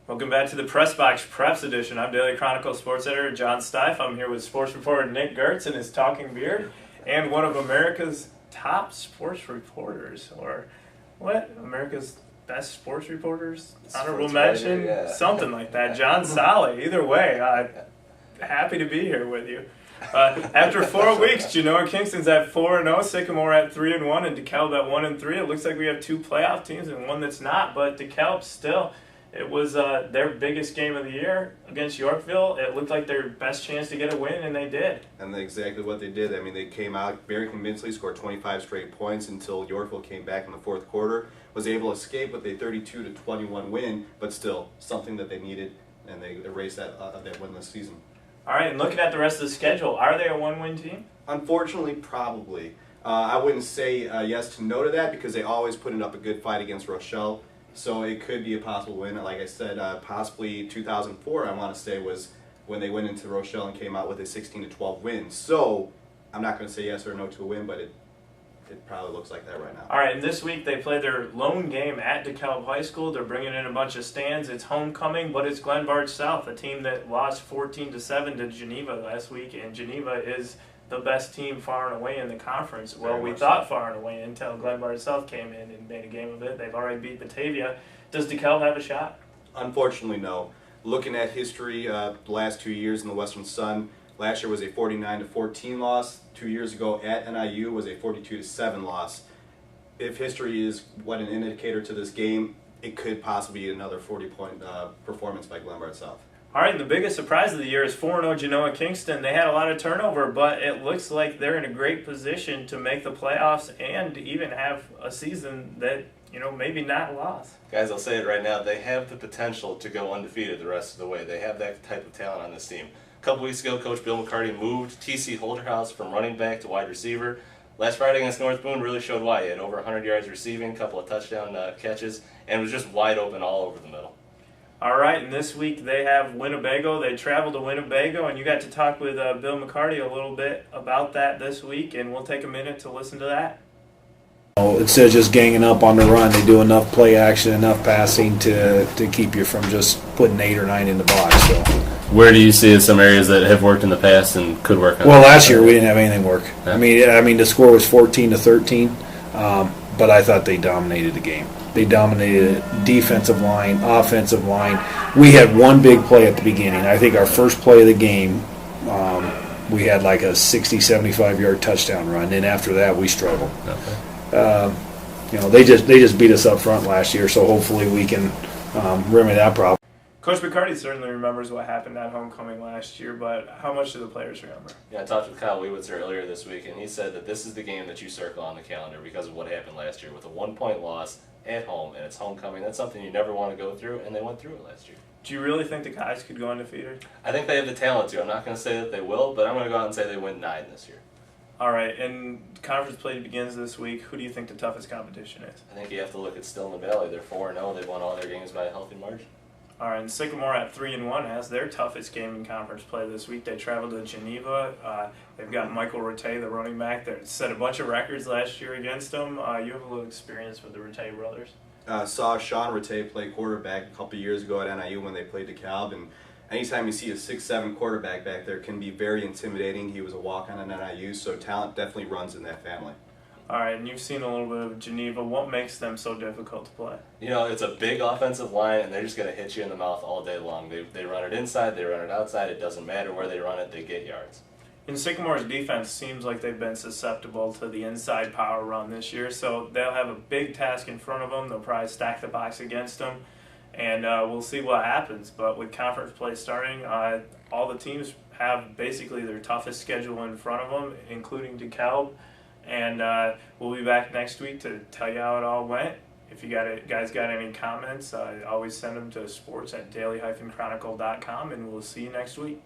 Welcome back to the Press Box Preps Edition. I'm Daily Chronicle sports editor John Stife. I'm here with sports reporter Nick Gertz and his talking beard, and one of America's top sports reporters, or what? America's best sports reporters? Honorable mention? Writer, yeah. Something like that. John Solly. Either way, happy to be here with you. After 4 weeks, Genoa-Kingston's at 4-0, Sycamore at 3-1, and DeKalb at 1-3. It looks like we have two playoff teams and one that's not, but DeKalb still. It was their biggest game of the year against Yorkville. It looked like their best chance to get a win, and they did. And exactly what they did. I mean, they came out very convincingly, scored 25 straight points until Yorkville came back in the fourth quarter, was able to escape with a 32-21 win, but still something that they needed, and they erased that winless season. All right, and looking at the rest of the schedule, are they a one-win team? Unfortunately, probably. I wouldn't say yes to no to that because they always put up a good fight against Rochelle. So it could be a possible win. Like I said, possibly 2004, I want to say, was when they went into Rochelle and came out with a 16-12 win. So I'm not going to say yes or no to a win, but it probably looks like that right now. All right, and this week they play their lone game at DeKalb High School. They're bringing in a bunch of stands. It's homecoming, but it's Glenbard South, a team that lost 14-7 to Geneva last week, and Geneva is the best team far and away in the conference. Well, we thought far and away until Glenbard South came in and made a game of it. They've already beat Batavia. Does DeKalb have a shot? Unfortunately, no. Looking at history, the last 2 years in the Western Sun, last year was a 49-14 loss. 2 years ago at NIU was a 42-7 loss. If history is what an indicator to this game, it could possibly be another 40-point performance by Glenbard South. All right, and the biggest surprise of the year is 4-0 Genoa-Kingston. They had a lot of turnover, but it looks like they're in a great position to make the playoffs and even have a season that, maybe not lost. Guys, I'll say it right now. They have the potential to go undefeated the rest of the way. They have that type of talent on this team. A couple weeks ago, Coach Bill McCarty moved T.C. Holderhouse from running back to wide receiver. Last Friday against North Boone really showed why. He had over 100 yards receiving, a couple of touchdown catches, and was just wide open all over the middle. All right, and this week they have Winnebago. They travel to Winnebago, and you got to talk with Bill McCarty a little bit about that this week, and we'll take a minute to listen to that. Instead of just ganging up on the run, they do enough play action, enough passing to keep you from just putting 8 or 9 in the box. So, where do you see some areas that have worked in the past and could work? Well, last year we didn't have anything work. Yeah. I mean, the score was 14-13, but I thought they dominated the game. They dominated defensive line, offensive line. We had one big play at the beginning. I think our first play of the game, we had like a 60, 75-yard touchdown run. And after that, we struggled. Okay. They just beat us up front last year, so hopefully we can remedy that problem. Coach McCarty certainly remembers what happened at homecoming last year, but how much do the players remember? Yeah, I talked with Kyle Leewitzer earlier this week, and he said that this is the game that you circle on the calendar because of what happened last year with a 1-point loss at home, and it's homecoming. That's something you never want to go through, and they went through it last year. Do you really think the guys could go undefeated? I think they have the talent to. I'm not going to say that they will, but I'm going to go out and say they win 9 this year. All right, and conference play begins this week. Who do you think the toughest competition is? I think you have to look at Still in the Valley. They're 4-0. They've won all their games by a healthy margin. All right, and Sycamore at 3-1 has their toughest game in conference play this week. They travel to Geneva. They've got Michael Rattay, the running back, that set a bunch of records last year against them. You have a little experience with the Rattay brothers. Saw Sean Rattay play quarterback a couple years ago at NIU when they played DeKalb, and anytime you see a 6'7" quarterback back there, it can be very intimidating. He was a walk-on at NIU, so talent definitely runs in that family. All right, and you've seen a little bit of Geneva. What makes them so difficult to play? It's a big offensive line, and they're just going to hit you in the mouth all day long. They run it inside, they run it outside. It doesn't matter where they run it, they get yards. And Sycamore's defense seems like they've been susceptible to the inside power run this year, so they'll have a big task in front of them. They'll probably stack the box against them, and we'll see what happens. But with conference play starting, all the teams have basically their toughest schedule in front of them, including DeKalb. And we'll be back next week to tell you how it all went. If you guys got any comments, always send them to sports@daily-chronicle.com, and we'll see you next week.